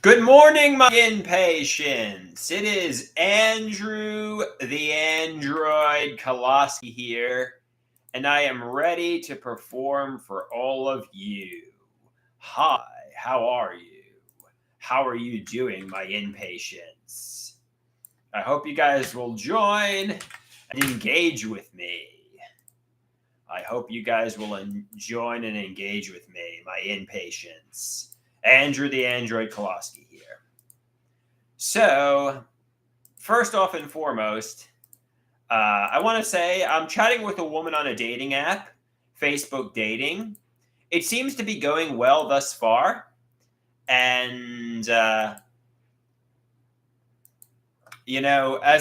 Good morning, my impatients. It is Andrew the Android Koloski here, and I am ready to perform for all of you. Hi, how are you? How are you doing, my impatients? I hope you guys will join and engage with me. I hope you guys will join and engage with me, my impatients. Andrew the Android Koloski here. So, first off and foremost, I want to say I'm chatting with a woman on a dating app, Facebook dating. It seems to be going well thus far. And, as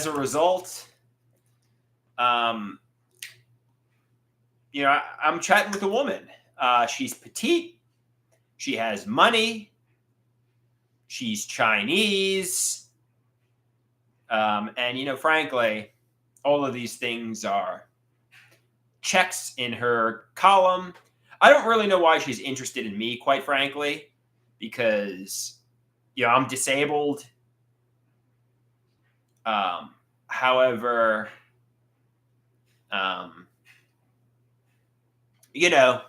a result, um, I'm chatting with a woman. She's petite. She has money. She's Chinese. And, frankly, all of these things are checks in her column. I don't really know why she's interested in me, quite frankly, because I'm disabled. However, um, you know,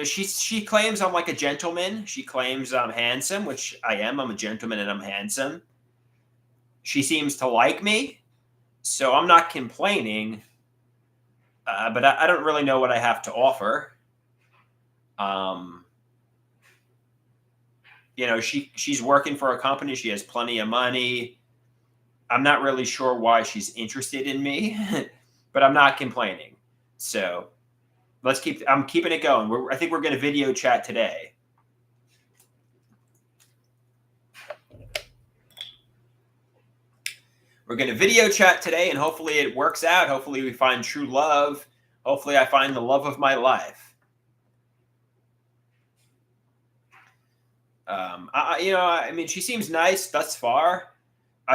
she claims I'm like a gentleman. She claims I'm handsome, which I am. I'm a gentleman and I'm handsome. She seems to like me, so I'm not complaining. But I don't really know what I have to offer. She's working for a company. She has plenty of money. I'm not really sure why she's interested in me, but I'm not complaining. So I'm keeping it going. I think we're going to video chat today. We're going to video chat today, and hopefully it works out. Hopefully we find true love. Hopefully I find the love of my life. She seems nice thus far.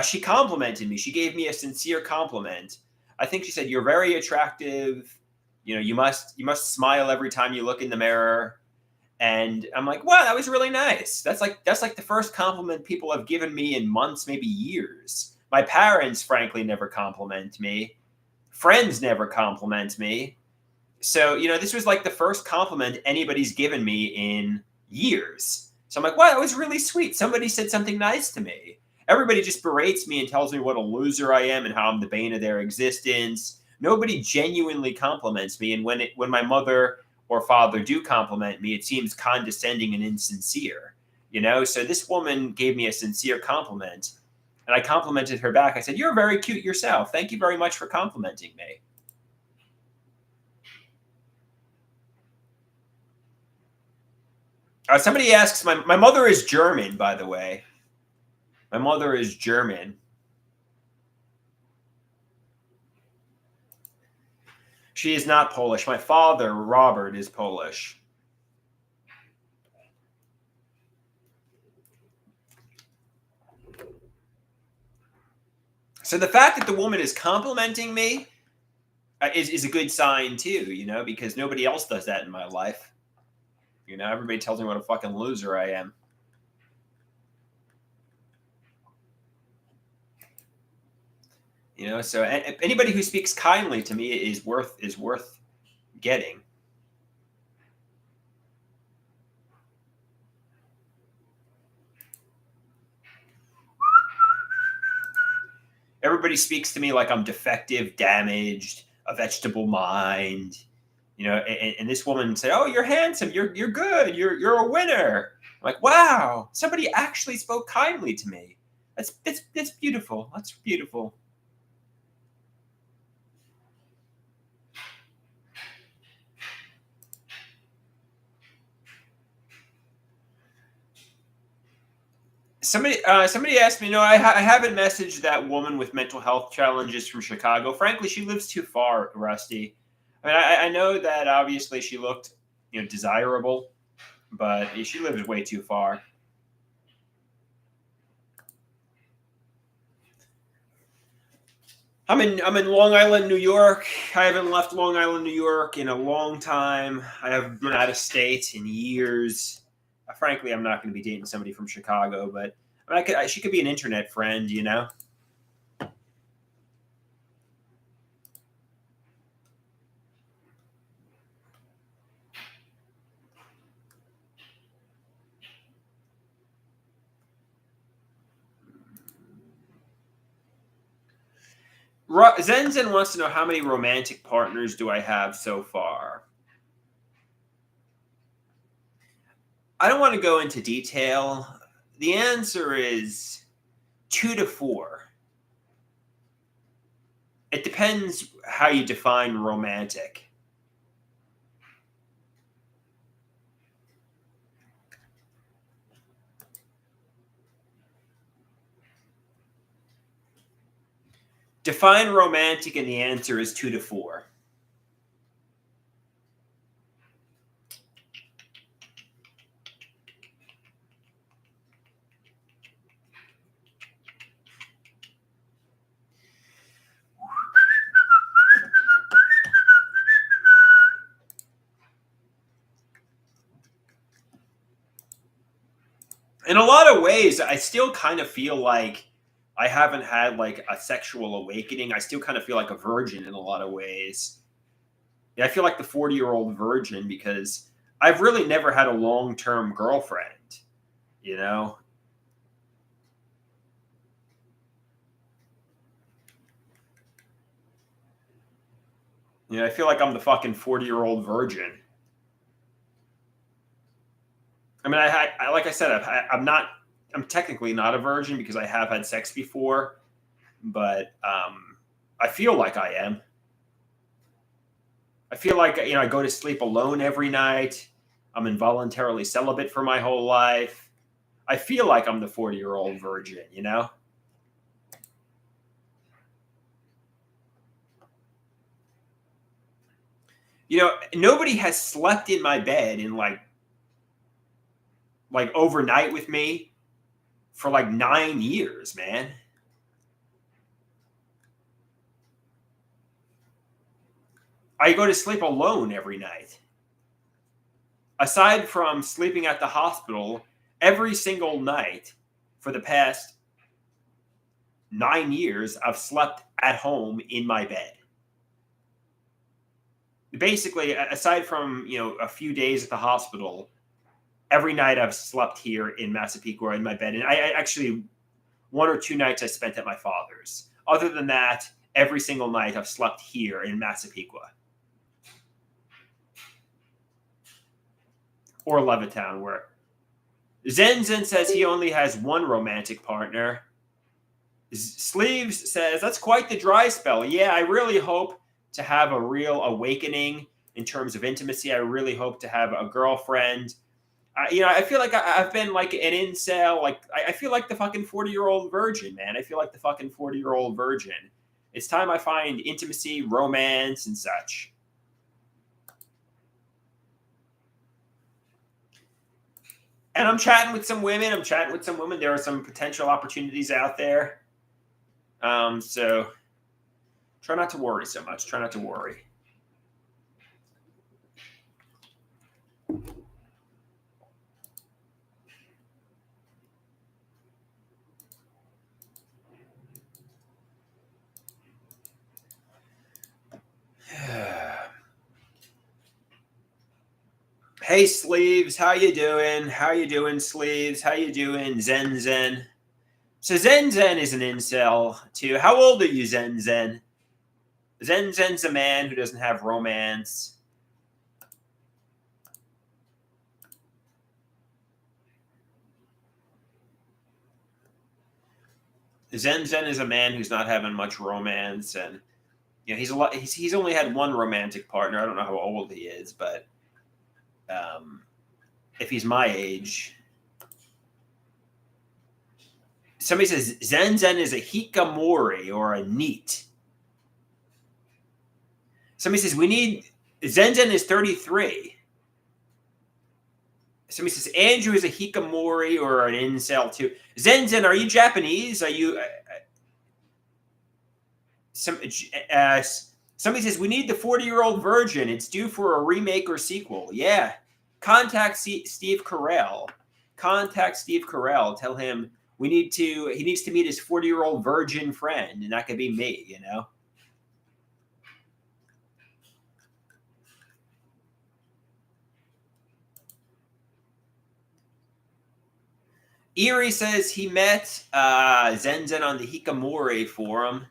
She complimented me. She gave me a sincere compliment. I think she said, "You're very attractive. You must smile every time you look in the mirror." And I'm like, "Wow, that was really nice. That's like the first compliment people have given me in months, maybe years. My parents, frankly, never compliment me. Friends never compliment me. So, this was like the first compliment anybody's given me in years. So I'm like, wow, that was really sweet. Somebody said something nice to me. Everybody just berates me and tells me what a loser I am and how I'm the bane of their existence. Nobody genuinely compliments me. And when my mother or father do compliment me, it seems condescending and insincere. So this woman gave me a sincere compliment, and I complimented her back. I said, "You're very cute yourself. Thank you very much for complimenting me." Somebody asks, my mother is German, by the way. My mother is German. She is not Polish. My father, Robert, is Polish. So the fact that the woman is complimenting me is a good sign too, because nobody else does that in my life. Everybody tells me what a fucking loser I am. So anybody who speaks kindly to me is worth getting. Everybody speaks to me like I'm defective, damaged, a vegetable mind. And this woman said, "Oh, you're handsome. You're good. You're a winner." I'm like, wow, somebody actually spoke kindly to me. That's beautiful. That's beautiful. Somebody asked me, I haven't messaged that woman with mental health challenges from Chicago. Frankly, she lives too far, Rusty. I mean, I know that obviously she looked, desirable, but she lives way too far. I'm in Long Island, New York. I haven't left Long Island, New York in a long time. I haven't been out of state in years. Frankly, I'm not going to be dating somebody from Chicago, but I mean, she could be an internet friend, you know? Zenzen wants to know how many romantic partners do I have so far. I don't want to go into detail. The answer is 2 to 4. It depends how you define romantic. Define romantic, and the answer is 2 to 4. In a lot of ways, I still kind of feel like I haven't had like a sexual awakening. I still kind of feel like a virgin in a lot of ways. Yeah, I feel like the 40-year-old virgin because I've really never had a long-term girlfriend, you know? You know, I feel like I'm the fucking 40-year-old virgin. I mean, like I said, I'm technically not a virgin because I have had sex before, but I feel like I am. I feel like, you know, I go to sleep alone every night. I'm involuntarily celibate for my whole life. I feel like I'm the 40-year-old virgin, you know? You know, nobody has slept in my bed in like overnight with me for like 9 years, man. I go to sleep alone every night. Aside from sleeping at the hospital every single night for the past 9 years, I've slept at home in my bed. Basically, aside from, you know, a few days at the hospital, every night I've slept here in Massapequa in my bed. And I actually, 1 or 2 nights I spent at my father's. Other than that, every single night I've slept here in Massapequa or Levittown, where Zenzen says he only has one romantic partner. Sleeves says that's quite the dry spell. Yeah, I really hope to have a real awakening in terms of intimacy. I really hope to have a girlfriend. You know, I feel like I've been like an incel. Like I feel like the fucking 40-year-old virgin, man. I feel like the fucking 40-year-old virgin. It's time I find intimacy, romance, and such. And I'm chatting with some women. There are some potential opportunities out there. So try not to worry so much. Try not to worry. Hey Sleeves, how you doing? How you doing, Sleeves? How you doing, Zen Zen? So Zen Zen is an incel too. How old are you, Zen Zen? Zen Zen's a man who doesn't have romance. Zen Zen is a man who's not having much romance, and you know he's only had one romantic partner. I don't know how old he is, but if he's my age, somebody says Zen Zen is a hikamori or a neat. Somebody says we need Zen Zen is 33. Somebody says Andrew is a hikamori or an incel too. Zen Zen, are you Japanese? Are you? Somebody says we need the 40-year-old virgin. It's due for a remake or sequel. Yeah, contact Steve Carell. Contact Steve Carell. Tell him he needs to meet his 40-year-old virgin friend, and that could be me, you know? Erie says he met Zenzen on the Hikikomori forum,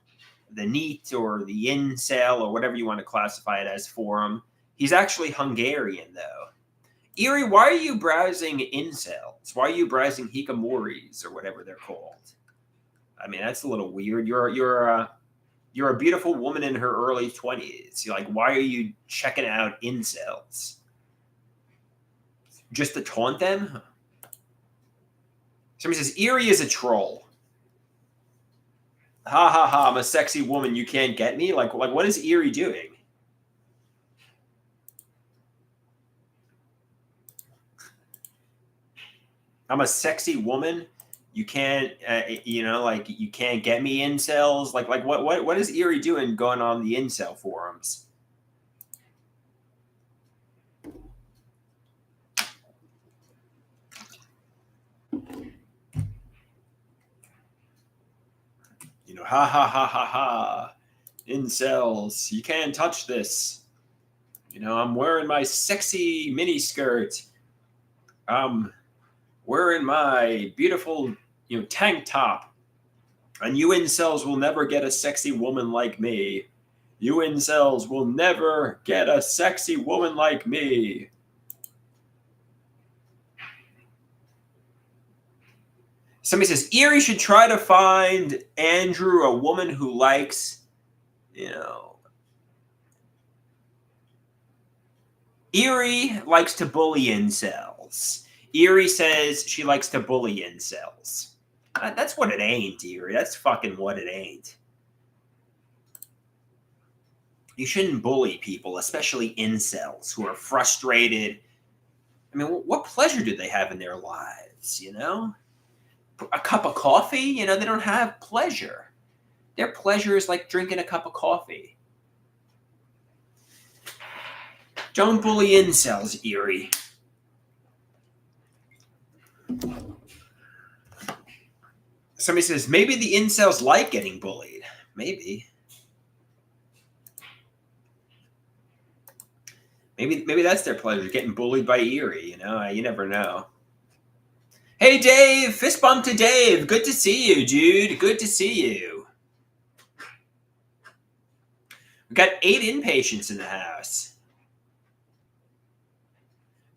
the NEET or the Incel or whatever you want to classify it as forum. He's actually Hungarian, though. Erie, why are you browsing incels? Why are you browsing hikikomoris or whatever they're called? I mean, that's a little weird. You're a beautiful woman in her early 20s. You're like, why are you checking out incels? Just to taunt them? Somebody says Erie is a troll. Ha ha ha! I'm a sexy woman. You can't get me. Like what is Erie doing? I'm a sexy woman. You can't, you can't get me incels. Like what is Erie doing going on the incel forums? Ha ha ha ha ha. Incels, you can't touch this. I'm wearing my sexy mini skirt. I'm wearing my beautiful, tank top. And you incels will never get a sexy woman like me. You incels will never get a sexy woman like me. Somebody says, Erie should try to find Andrew a woman who likes, Erie likes to bully incels. Erie says she likes to bully incels. That's what it ain't, Erie. That's fucking what it ain't. You shouldn't bully people, especially incels who are frustrated. I mean, what pleasure do they have in their lives, A cup of coffee? They don't have pleasure. Their pleasure is like drinking a cup of coffee. Don't bully incels, Erie. Somebody says, maybe the incels like getting bullied. Maybe. Maybe that's their pleasure, getting bullied by Erie, You never know. Hey, Dave! Fist bump to Dave! Good to see you, dude. Good to see you. We got 8 inpatients in the house.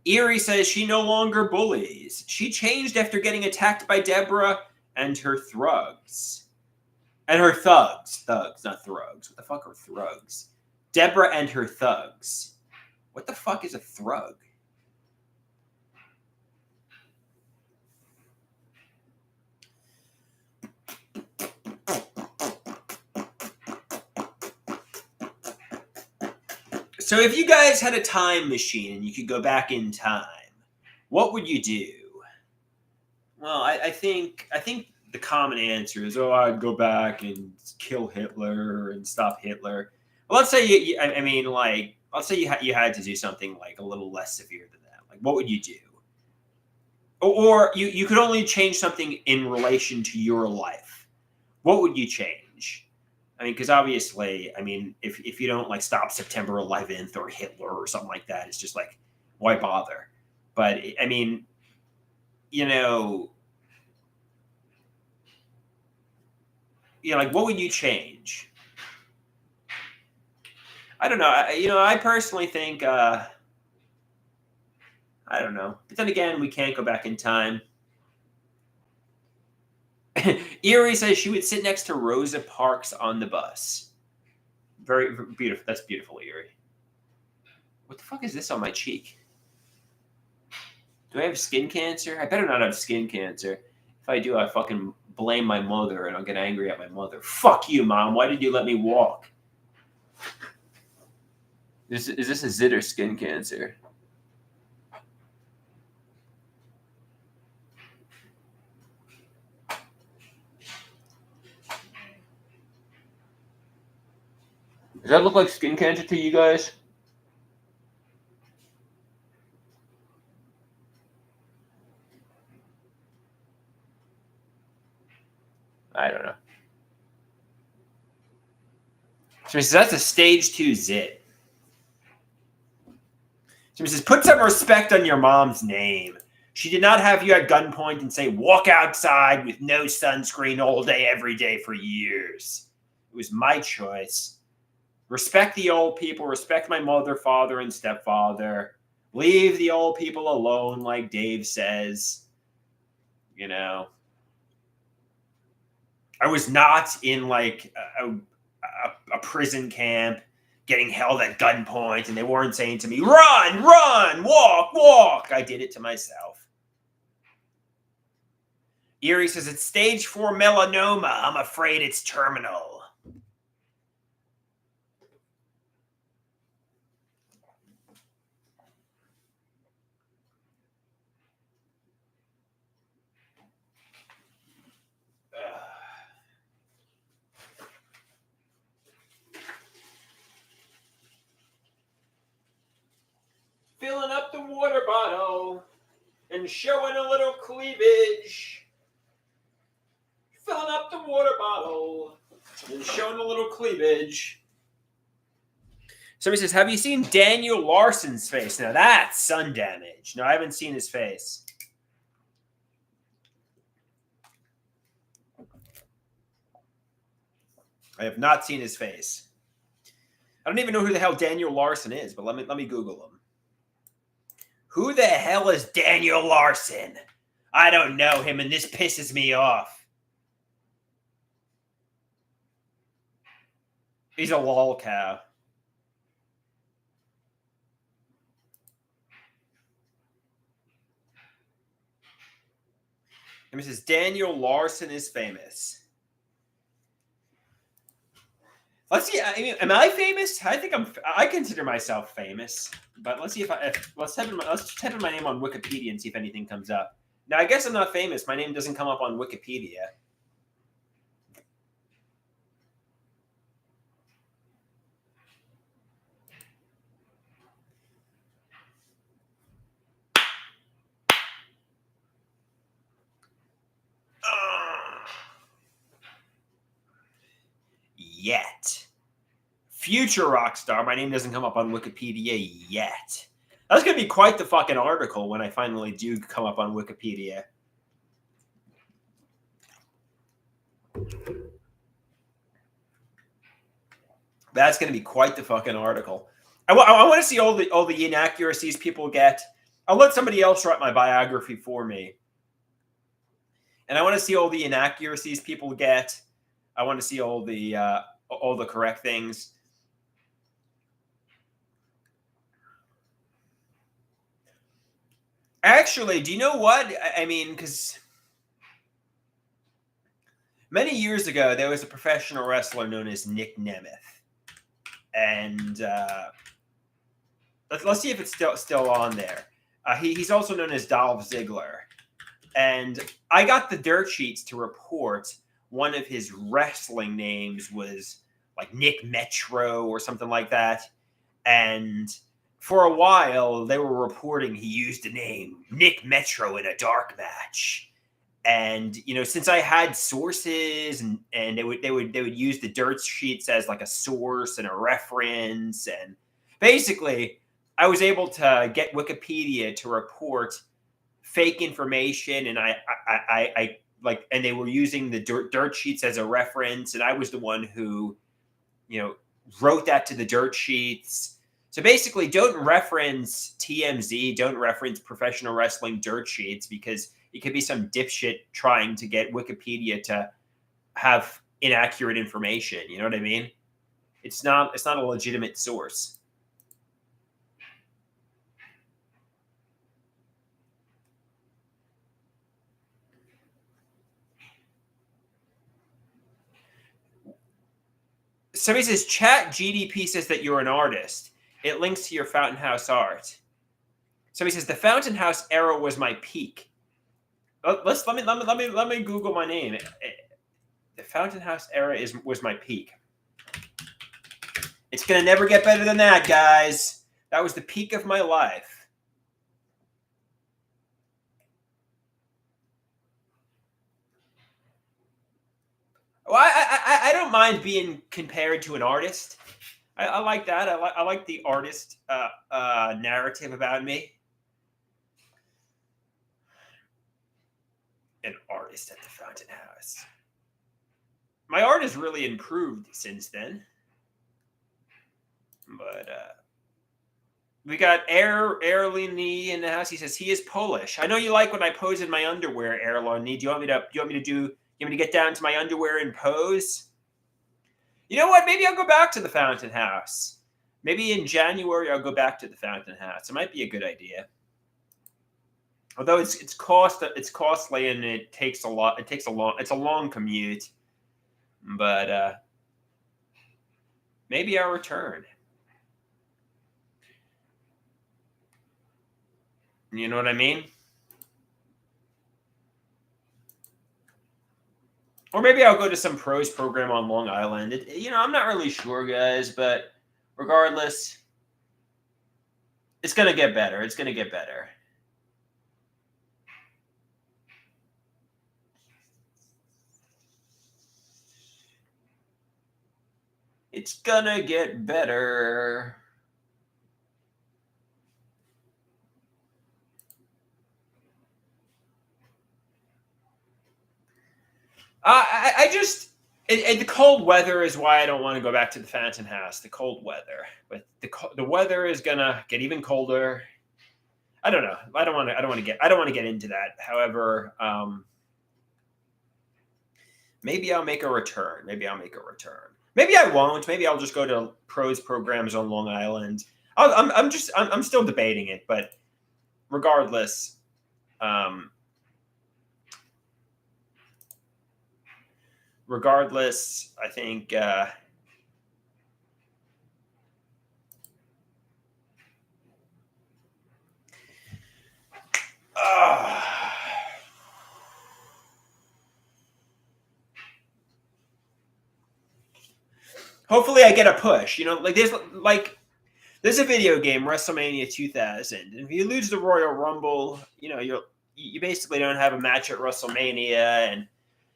Erie says she no longer bullies. She changed after getting attacked by Deborah and her thugs. And her thugs. Thugs, not thrugs. What the fuck are thrugs? Deborah and her thugs. What the fuck is a thrug? So if you guys had a time machine and you could go back in time, what would you do? Well, I think the common answer is, I'd go back and kill Hitler and stop Hitler. Well, let's say let's say you had to do something like a little less severe than that. Like, what would you do? Or you could only change something in relation to your life. What would you change? I mean, because obviously, if you don't stop September 11th or Hitler or something like that, it's just like, why bother? But what would you change? I don't know. I personally think, I don't know. But then again, we can't go back in time. Erie says she would sit next to Rosa Parks on the bus. Very beautiful. That's beautiful, Erie. What the fuck is this on my cheek? Do I have skin cancer? I better not have skin cancer. If I do, I fucking blame my mother and I'll get angry at my mother. Fuck you, Mom. Why did you let me walk? Is this a zit or skin cancer? Does that look like skin cancer to you guys? I don't know. Somebody says, that's a stage 2 zit. Somebody says, put some respect on your mom's name. She did not have you at gunpoint and say, walk outside with no sunscreen all day, every day for years. It was my choice. Respect the old people. Respect my mother, father, and stepfather. Leave the old people alone, like Dave says. You know. I was not in like a prison camp getting held at gunpoint, and they weren't saying to me, run, run, walk, walk. I did it to myself. Erie says, it's stage 4 melanoma. I'm afraid it's terminal. Filling up the water bottle and showing a little cleavage. Filling up the water bottle and showing a little cleavage. Somebody says, have you seen Daniel Larson's face? Now that's sun damage. No, I haven't seen his face. I have not seen his face. I don't even know who the hell Daniel Larson is, but let me Google him. Who the hell is Daniel Larson? I don't know him, and this pisses me off. He's a lol cow. And it says Daniel Larson is famous. Let's see. I mean, am I famous? I think I consider myself famous. But let's see let's type in my name on Wikipedia and see if anything comes up. Now, I guess I'm not famous. My name doesn't come up on Wikipedia. Yet. Future rock star. My name doesn't come up on Wikipedia yet. That's going to be quite the fucking article when I finally do come up on Wikipedia. That's going to be quite the fucking article. I want to see all the inaccuracies people get. I'll let somebody else write my biography for me. And I want to see all the inaccuracies people get. I want to see all the correct things. Actually, do you know what? I mean, because many years ago, there was a professional wrestler known as Nick Nemeth. And let's see if it's still on there. He's also known as Dolph Ziggler. And I got the dirt sheets to report one of his wrestling names was like Nick Metro or something like that. And for a while, they were reporting he used the name Nick Metro in a dark match. And, you know, since I had sources and they would use the dirt sheets as like a source and a reference. And basically, I was able to get Wikipedia to report fake information. And I and they were using the dirt sheets as a reference. And I was the one who, you know, wrote that to the dirt sheets. So basically, don't reference TMZ, don't reference professional wrestling dirt sheets, because it could be some dipshit trying to get Wikipedia to have inaccurate information. You know what I mean? It's not a legitimate source. Somebody says, Chat GDP says that you're an artist. It links to your Fountain House art. Somebody says the Fountain House era was my peak. Let me Google my name. The Fountain House era was my peak. It's gonna never get better than that, guys. That was the peak of my life. don't mind being compared to an artist. I like that. I like the artist narrative about me. An artist at the Fountain House. My art has really improved since then. But we got Erlini in the house. He says he is Polish. I know you like when I pose in my underwear, Erlini. Do you want me to get down to my underwear and pose? You know what? Maybe I'll go back to the Fountain House. Maybe in January I'll go back to the Fountain House. It might be a good idea. Although it's costly and it takes a lot. It's a long commute. But maybe I'll return. You know what I mean? Or maybe I'll go to some pros program on Long Island. I'm not really sure, guys, but regardless, it's going to get better. It's going to get better. It's going to get better. The cold weather is why I don't want to go back to the Fountain House. The cold weather, but the weather is gonna get even colder. I don't know. I don't want to get into that. However, maybe I'll make a return. Maybe I won't. Maybe I'll just go to pros programs on Long Island. I'm still debating it, but regardless. I think hopefully I get a push. There's a video game, WrestleMania 2000, and if you lose the Royal Rumble, you basically don't have a match at WrestleMania, and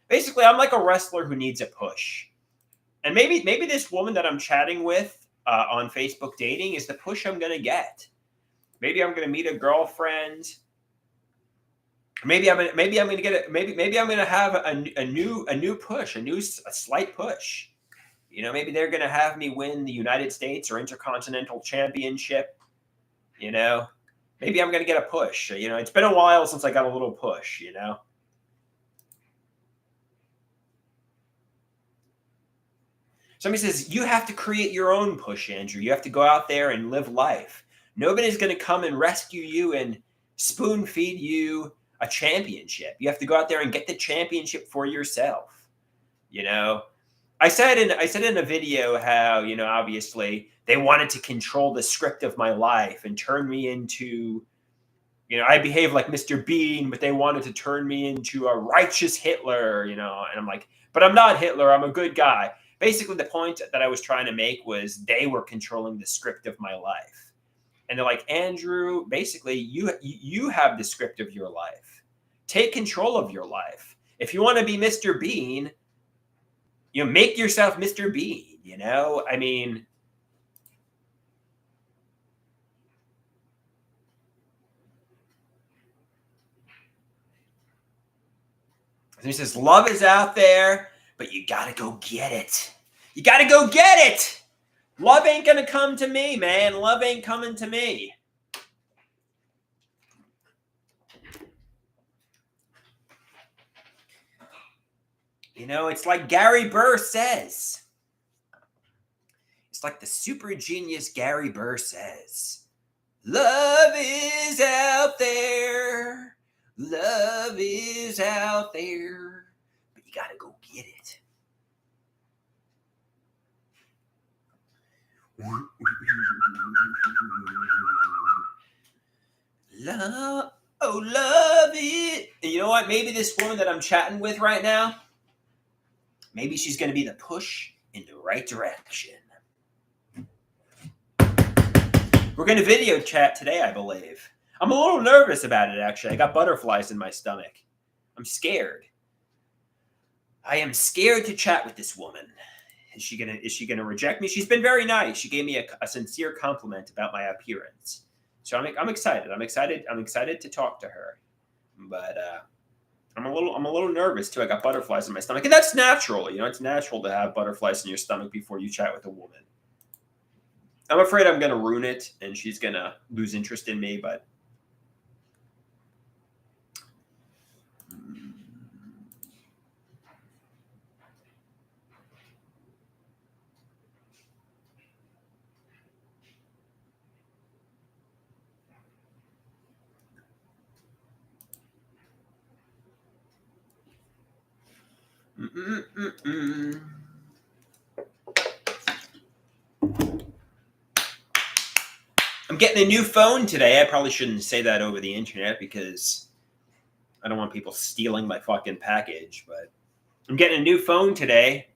basically, I'm like a wrestler who needs a push. And maybe this woman that I'm chatting with on Facebook dating is the push I'm going to get. Maybe I'm going to meet a girlfriend. Maybe I'm going to have a new push, a slight push. Maybe they're going to have me win the United States or Intercontinental Championship. Maybe I'm going to get a push. It's been a while since I got a little push, Somebody says, you have to create your own push, Andrew. You have to go out there and live life. Nobody's going to come and rescue you and spoon feed you a championship. You have to go out there and get the championship for yourself. I said in a video how, obviously they wanted to control the script of my life and turn me into, I behave like Mr. Bean, but they wanted to turn me into a righteous Hitler, and I'm like, but I'm not Hitler. I'm a good guy. Basically, the point that I was trying to make was they were controlling the script of my life. And they're like, Andrew, basically, you have the script of your life. Take control of your life. If you want to be Mr. Bean, make yourself Mr. Bean, I mean, he says, love is out there, but you got to go get it. You got to go get it. Love ain't going to come to me, man. Love ain't coming to me. It's like Gary Burr says. It's like the super genius Gary Burr says. Love is out there. Love is out there. But you got to go get it. Love it. And you know what? Maybe this woman that I'm chatting with right now, maybe she's going to be the push in the right direction. We're going to video chat today, I believe. I'm a little nervous about it, actually. I got butterflies in my stomach. I'm scared. I am scared to chat with this woman. Is she gonna reject me? She's been very nice. She gave me a sincere compliment about my appearance. So I'm excited. I'm excited to talk to her. But I'm a little nervous too. I got butterflies in my stomach, and that's natural. You know, it's natural to have butterflies in your stomach before you chat with a woman. I'm afraid I'm gonna ruin it, and she's gonna lose interest in me. But I'm getting a new phone today. I probably shouldn't say that over the internet because I don't want people stealing my fucking package. But I'm getting a new phone today.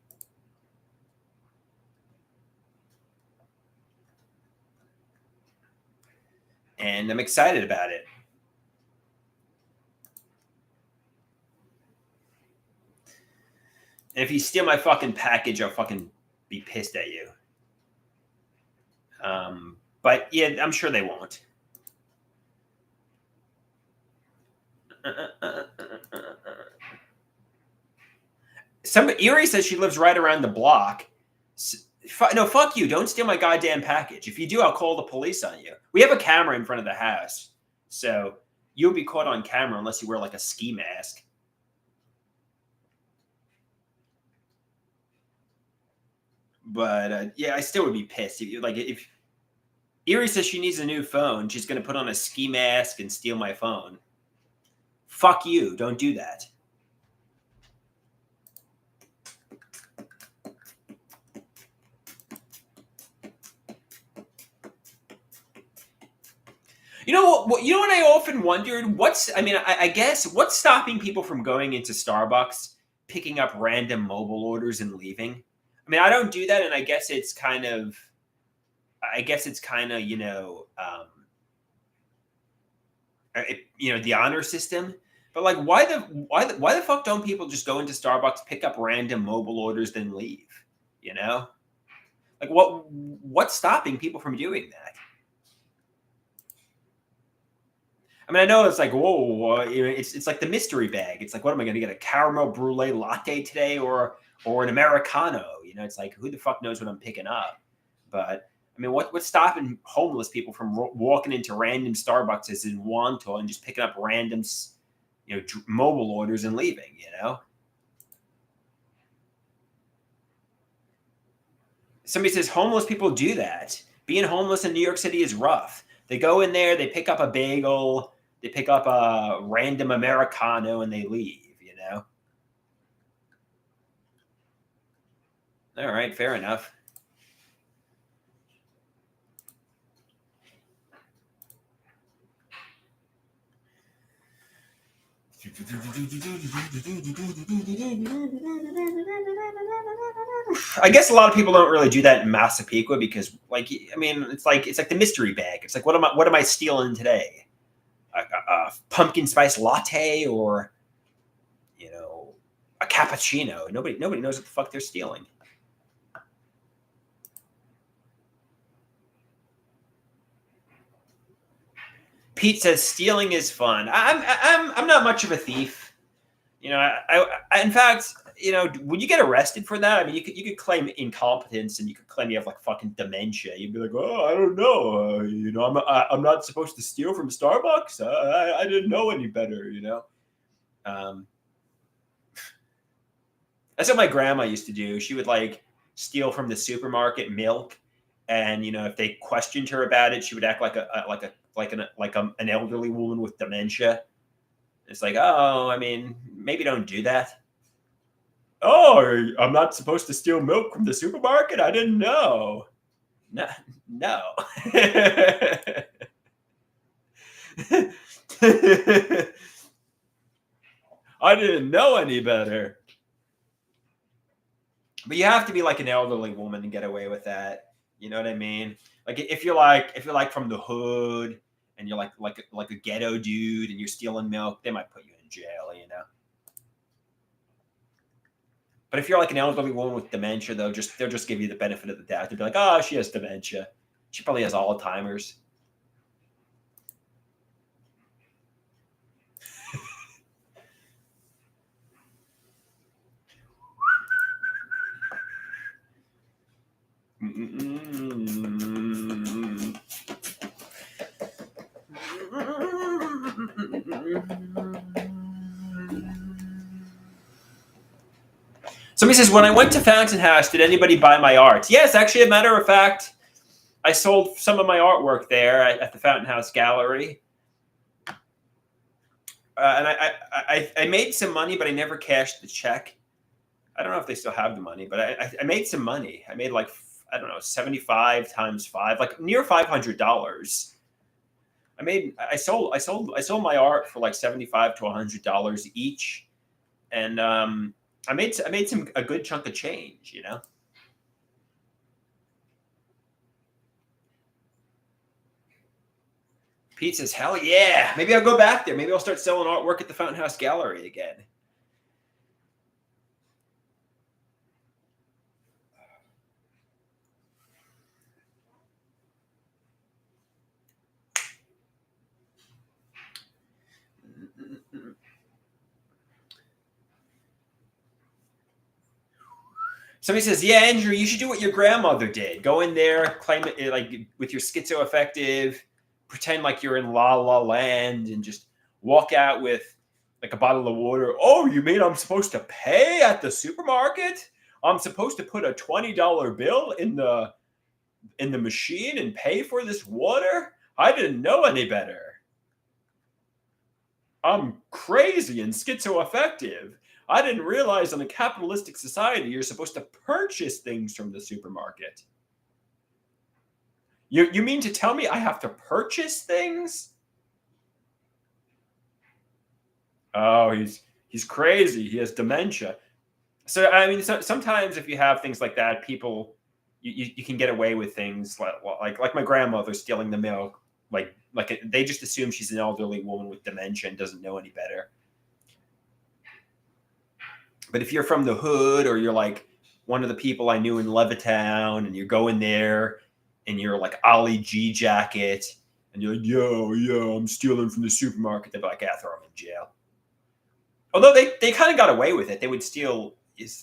And I'm excited about it. And if you steal my fucking package, I'll fucking be pissed at you. But yeah, I'm sure they won't. Erie says she lives right around the block. No, fuck you. Don't steal my goddamn package. If you do, I'll call the police on you. We have a camera in front of the house. So you'll be caught on camera unless you wear like a ski mask. But yeah, I still would be pissed. If Erie says she needs a new phone, she's going to put on a ski mask and steal my phone. Fuck you. Don't do that. You know what? You know what I often wondered? I guess what's stopping people from going into Starbucks, picking up random mobile orders and leaving? I mean, I don't do that, and I guess it's kind of, the honor system. But like, why the fuck don't people just go into Starbucks, pick up random mobile orders, then leave? You know, like what's stopping people from doing that? I mean, I know it's like, whoa, it's like the mystery bag. It's like, what am I going to get, a caramel brulee latte today or an Americano? You know, it's like, who the fuck knows what I'm picking up? But I mean, what's stopping homeless people from walking into random Starbucks in Wantagh and just picking up random, mobile orders and leaving? You know. Somebody says homeless people do that. Being homeless in New York City is rough. They go in there, they pick up a bagel, they pick up a random Americano, and they leave, you know? All right, fair enough. I guess a lot of people don't really do that in Massapequa because, it's like the mystery bag. It's like, what am I stealing today? A pumpkin spice latte or, a cappuccino? Nobody knows what the fuck they're stealing. Pete says stealing is fun. I'm not much of a thief. You know, I in fact, when you get arrested for that, I mean, you could claim incompetence and you could claim you have like fucking dementia. You'd be like, oh, I don't know. I'm not supposed to steal from Starbucks. I didn't know any better. That's what my grandma used to do. She would like steal from the supermarket milk, and if they questioned her about it, she would act like an elderly woman with dementia. It's like, oh, I mean, maybe don't do that. Oh, I'm not supposed to steal milk from the supermarket? I didn't know. No. I didn't know any better. But you have to be like an elderly woman to get away with that. You know what I mean? Like if you're like from the hood and you're like a ghetto dude and you're stealing milk, they might put you in jail, But if you're like an elderly woman with dementia, they'll just give you the benefit of the doubt. They'll be like, oh, she has dementia. She probably has Alzheimer's. Somebody says, when I went to Fountain House, did anybody buy my art? Yes, actually, a matter of fact, I sold some of my artwork there at the Fountain House Gallery. And I made some money, but I never cashed the check. I don't know if they still have the money, but I made some money. I made like, I don't know, 75 times 5, like near $500. I sold my art for like $75 to $100 each. And I made a good chunk of change, you know. Pete says, hell yeah. Maybe I'll go back there. Maybe I'll start selling artwork at the Fountain House Gallery again. Somebody says, yeah, Andrew, you should do what your grandmother did. Go in there, claim it like with your schizoaffective, pretend like you're in La La Land, and just walk out with like a bottle of water. Oh, you mean I'm supposed to pay at the supermarket? I'm supposed to put a $20 bill in the machine and pay for this water? I didn't know any better. I'm crazy and schizoaffective. I didn't realize in a capitalistic society you're supposed to purchase things from the supermarket. You mean to tell me I have to purchase things? Oh, he's crazy. He has dementia. So I mean, sometimes if you have things like that, people you can get away with things like my grandmother stealing the milk. Like they just assume she's an elderly woman with dementia and doesn't know any better. But if you're from the hood, or you're like one of the people I knew in Levittown, and you're going there in your like Ollie G jacket, and you're like, yo, I'm stealing from the supermarket, they'd be like, throw him in jail. Although they kind of got away with it. They would steal,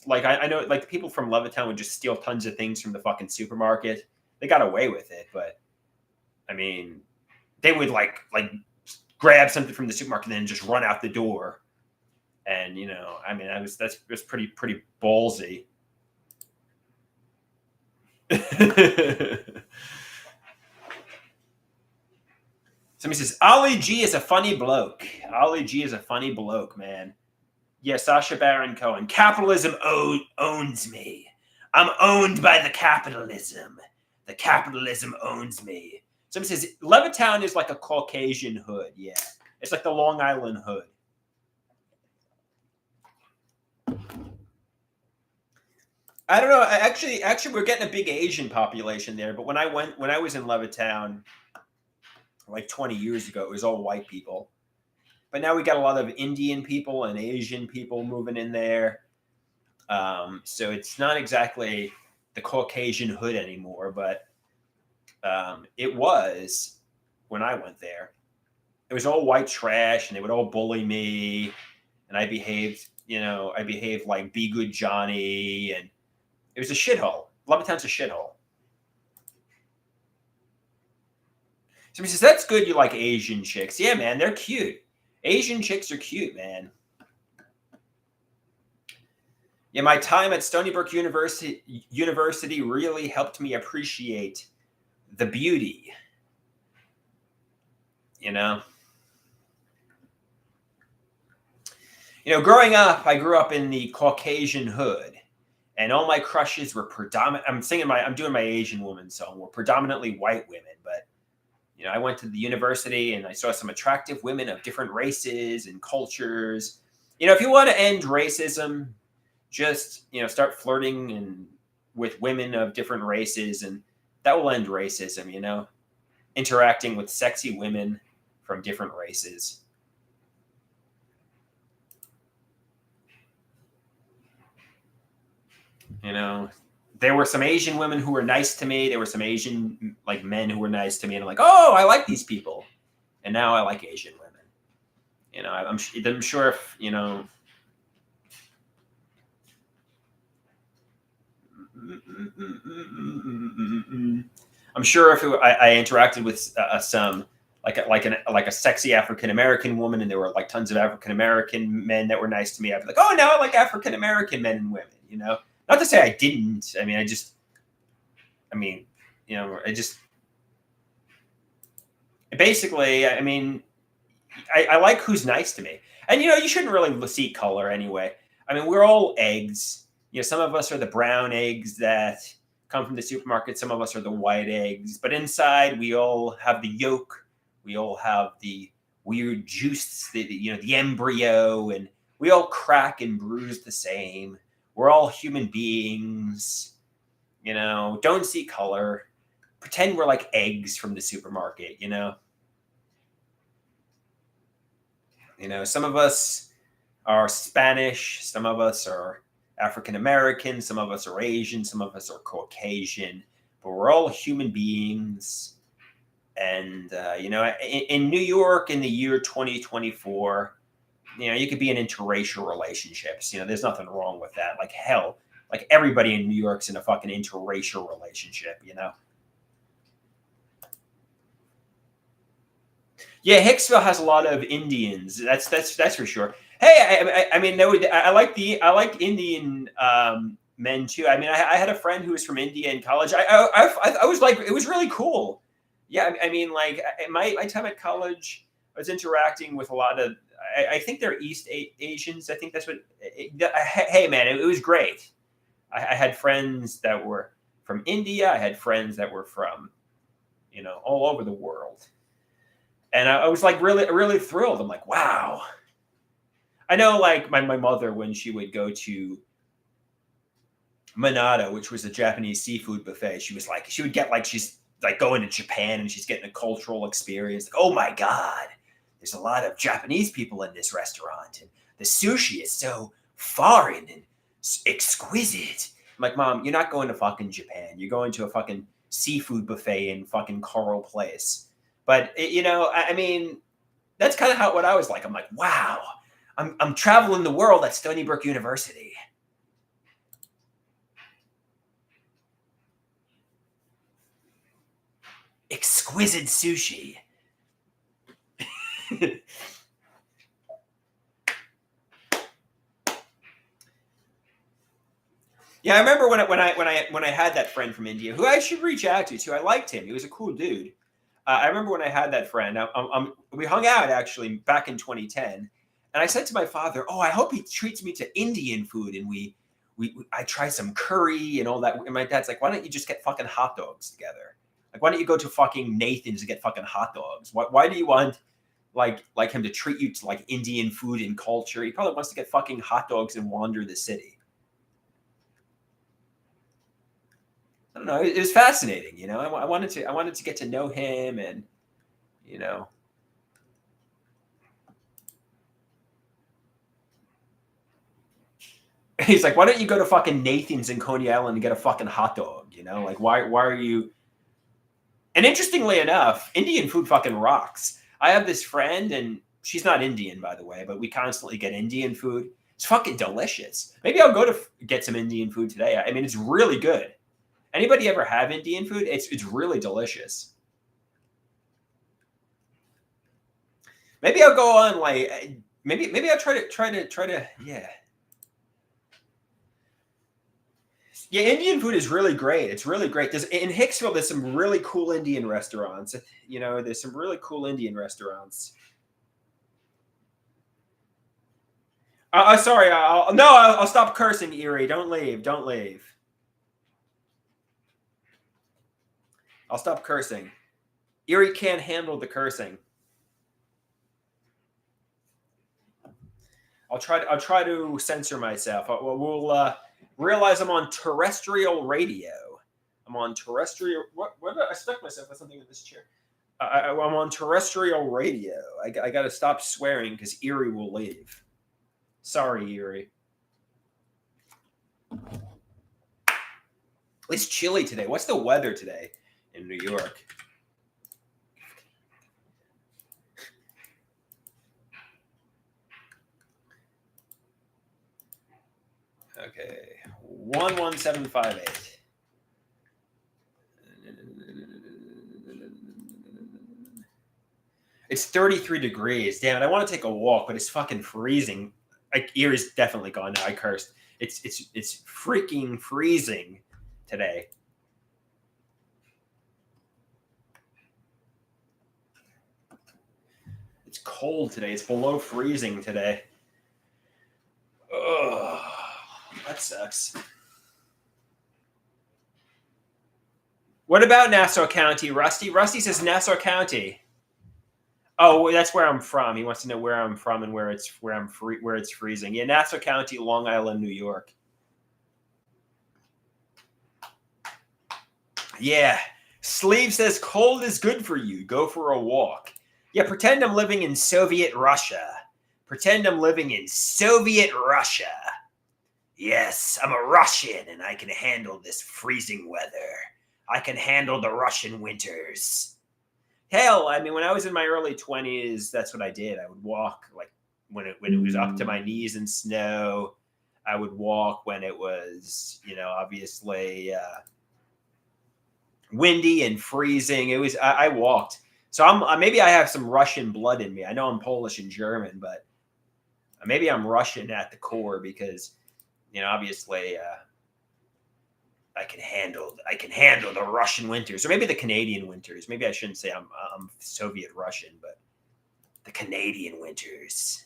like I know like the people from Levittown would just steal tons of things from the fucking supermarket. They got away with it, but I mean, they would like grab something from the supermarket and then just run out the door. And you know, I mean, that's pretty ballsy. Somebody says Ollie G is a funny bloke. Ollie G is a funny bloke, man. Yeah, Sacha Baron Cohen. Capitalism owns me. I'm owned by the capitalism. The capitalism owns me. Somebody says Levittown is like a Caucasian hood. Yeah, it's like the Long Island hood. I don't know. Actually, we're getting a big Asian population there. But when I was in Levittown, like 20 years ago, it was all white people. But now we got a lot of Indian people and Asian people moving in there. So it's not exactly the Caucasian hood anymore, but it was when I went there. It was all white trash, and they would all bully me, and I behaved like Be Good Johnny, and it was a shithole. Levittown's a shithole. Somebody says, that's good you like Asian chicks. Yeah, man, they're cute. Asian chicks are cute, man. Yeah, my time at Stony Brook University really helped me appreciate the beauty. You know? Growing up, I grew up in the Caucasian hood, and all my crushes were predominant. I'm doing my Asian woman song. We're predominantly white women, but I went to the university and I saw some attractive women of different races and cultures. If you want to end racism, just start flirting with women of different races, and that will end racism. Interacting with sexy women from different races. You know, there were some Asian women who were nice to me. There were some Asian like men who were nice to me, and I'm like, oh, I like these people. And now I like Asian women. You know, I'm sure if you know. I'm sure if I interacted with some like a sexy African American woman, and there were like tons of African American men that were nice to me, I'd be like, oh, now I like African American men and women. You know, not to say I didn't. I mean, I mean, you know, I just basically, I mean, I like who's nice to me, and you know, you shouldn't really see color anyway. I mean, we're all eggs. You know, some of us are the brown eggs that come from the supermarket. Some of us are the white eggs, but inside we all have the yolk. We all have the weird juice, you know, the embryo, and we all crack and bruise the same. We're all human beings. You know, don't see color. Pretend we're like eggs from the supermarket. You know, some of us are Spanish, some of us are African American, some of us are Asian, some of us are Caucasian, but we're all human beings. And, you know, in New York in the year 2024, you know, you could be in interracial relationships. You know, there's nothing wrong with that. Like, hell, like everybody in New York's in a fucking interracial relationship, you know? Yeah, Hicksville has a lot of Indians. That's for sure. Hey, I mean, no, I like Indian men too. I mean, I had a friend who was from India in college. I was like, it was really cool. Yeah, I mean, like my time at college, I was interacting with a lot of. I think they're Asians. I think that's what. Hey, man, it was great. I had friends that were from India. I had friends that were from, you know, all over the world. And I was like really thrilled. I'm like, wow. I know like my mother, when she would go to Manado, which was a Japanese seafood buffet, she would get like she's like going to Japan and she's getting a cultural experience. Like, oh my God, there's a lot of Japanese people in this restaurant. And the sushi is so foreign and exquisite. I'm like, Mom, you're not going to fucking Japan. You're going to a fucking seafood buffet in fucking Coral Place. But you know, I mean, that's kind of how what I was like. I'm like, wow, I'm traveling the world at Stony Brook University. Exquisite sushi. Yeah, I remember when I had that friend from India who I should reach out to too. I liked him. He was a cool dude. I remember when I had that friend. We hung out actually back in 2010, and I said to my father, "Oh, I hope he treats me to Indian food." And I try some curry and all that. And my dad's like, "Why don't you just get fucking hot dogs together? Like, why don't you go to fucking Nathan's and get fucking hot dogs? Why do you want like him to treat you to like Indian food and culture? He probably wants to get fucking hot dogs and wander the city." I don't know. It was fascinating. You know, I wanted to get to know him, and you know, he's like, why don't you go to fucking Nathan's in Coney Island and get a fucking hot dog? You know, like why are you? And interestingly enough, Indian food fucking rocks. I have this friend, and she's not Indian, by the way, but we constantly get Indian food. It's fucking delicious. Maybe I'll go to get some Indian food today. I mean, it's really good. Anybody ever have Indian food? It's really delicious. Maybe I'll go on like maybe I'll try to yeah. Yeah, Indian food is really great. It's really great. There's in Hicksville. There's some really cool Indian restaurants. You know, there's some really cool Indian restaurants. Sorry. I'll stop cursing, Erie. Don't leave. Don't leave. I'll stop cursing. Erie can't handle the cursing. I'll try to censor myself. We'll realize I'm on terrestrial radio. I'm on terrestrial. What did I stuck myself with something in this chair? I'm on terrestrial radio. I got to stop swearing because Erie will leave. Sorry, Erie. It's chilly today. What's the weather today in New York? Okay, 11758. It's 33 degrees. Damn it! I want to take a walk, but it's fucking freezing. My ear is definitely gone now. I cursed. It's freaking freezing today. It's cold today. It's below freezing today. Ugh, that sucks. What about Nassau County, Rusty? Rusty says Nassau County. Oh, that's where I'm from. He wants to know where I'm from and where it's freezing. Yeah, Nassau County, Long Island, New York. Yeah. Sleeve says cold is good for you. Go for a walk. Yeah, pretend I'm living in Soviet Russia. Pretend I'm living in Soviet Russia. Yes, I'm a Russian and I can handle this freezing weather. I can handle the Russian winters. Hell, I mean, when I was in my early 20s, that's what I did. I would walk like when it was up to my knees in snow. I would walk when it was, obviously windy and freezing. It was I walked. So maybe I have some Russian blood in me. I know I'm Polish and German, but maybe I'm Russian at the core because obviously I can handle the Russian winters, or maybe the Canadian winters. Maybe I shouldn't say I'm Soviet Russian, but the Canadian winters.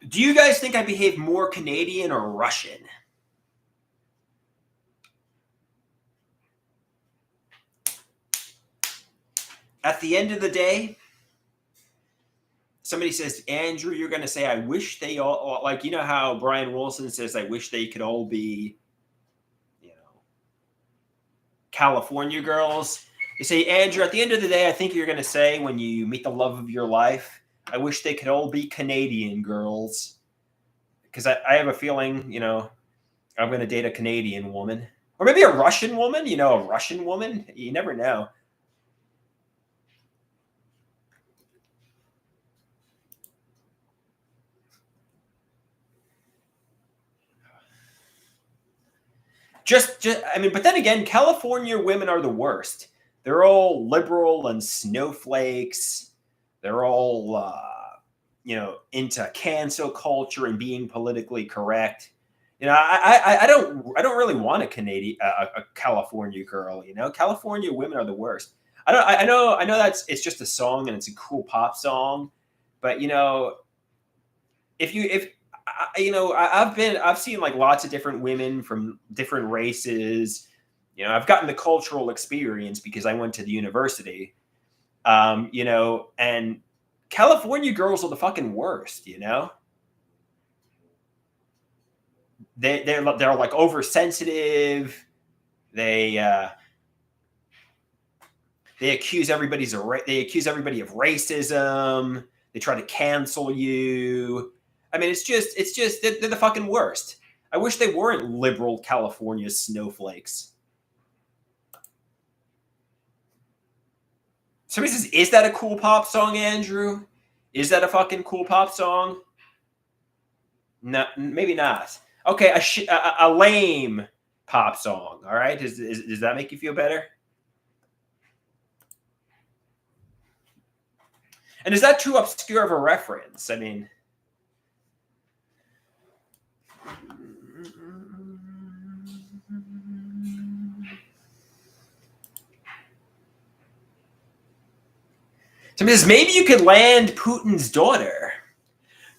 Do you guys think I behave more Canadian or Russian? At the end of the day, somebody says, Andrew, you're going to say, I wish they all, like, you know how Brian Wilson says, I wish they could all be, California girls. You say, Andrew, at the end of the day, I think you're going to say when you meet the love of your life, I wish they could all be Canadian girls. Because I have a feeling, I'm going to date a Canadian woman. Or maybe a Russian woman, a Russian woman. You never know. But then again, California women are the worst. They're all liberal and snowflakes. They're all, into cancel culture and being politically correct. I don't really want a California girl. California women are the worst. I know it's just a song and it's a cool pop song, but I've seen like lots of different women from different races. I've gotten the cultural experience because I went to the university. And California girls are the fucking worst. They're like oversensitive. They accuse everybody of racism. They try to cancel you. I mean, it's just they're the fucking worst. I wish they weren't liberal California snowflakes. Somebody says, "Is that a cool pop song, Andrew? Is that a fucking cool pop song?" No, maybe not. Okay, a lame pop song. All right, does that make you feel better? And is that too obscure of a reference? I mean, somebody says maybe you could land Putin's daughter.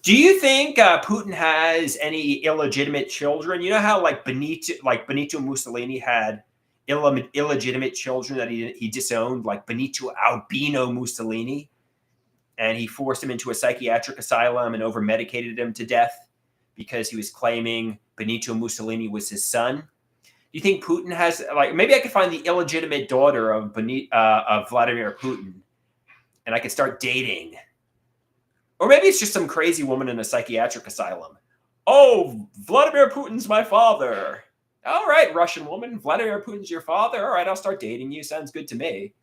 Do you think Putin has any illegitimate children? You know how like Benito Mussolini had illegitimate children that he disowned, like Benito Albino Mussolini, and he forced him into a psychiatric asylum and over medicated him to death because he was claiming Benito Mussolini was his son. Do you think Putin has maybe I could find the illegitimate daughter of Vladimir Putin, and I could start dating Or maybe it's just some crazy woman in a psychiatric asylum. Oh, Vladimir Putin's my father. All right, Russian woman, Vladimir Putin's your father. All right, I'll start dating you. Sounds good to me.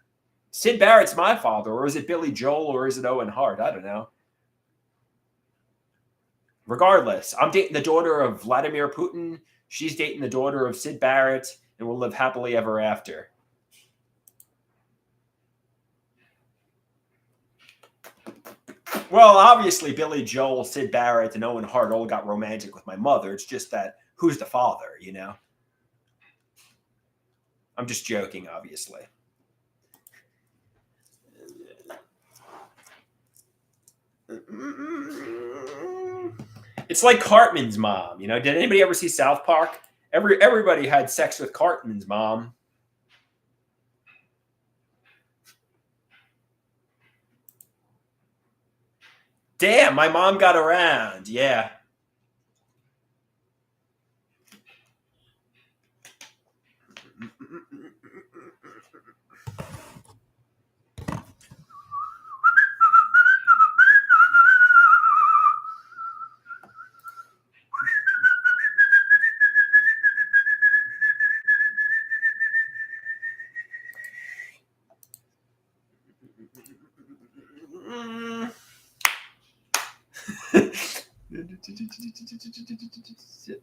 Sid Barrett's my father, or is it Billy Joel, or is it Owen Hart? I don't know. Regardless, I'm dating the daughter of Vladimir Putin. She's dating the daughter of Sid Barrett, and we'll live happily ever after. Well, obviously, Billy Joel, Sid Barrett, and Owen Hart all got romantic with my mother. It's just that who's the father, you know? I'm just joking, obviously. It's like Cartman's mom. You know, did anybody ever see South Park? Everybody had sex with Cartman's mom. Damn, my mom got around. Yeah.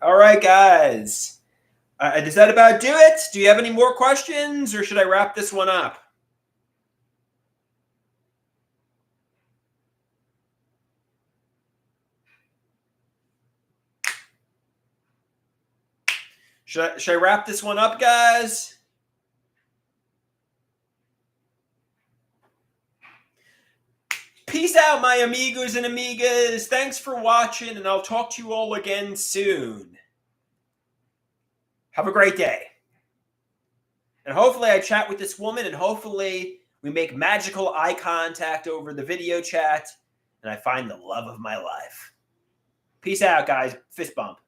All right, guys. Does that about do it? Do you have any more questions, or should I wrap this one up? Should I wrap this one up, guys? Peace out, my amigos and amigas. Thanks for watching, and I'll talk to you all again soon. Have a great day. And hopefully I chat with this woman, and hopefully we make magical eye contact over the video chat, and I find the love of my life. Peace out, guys. Fist bump.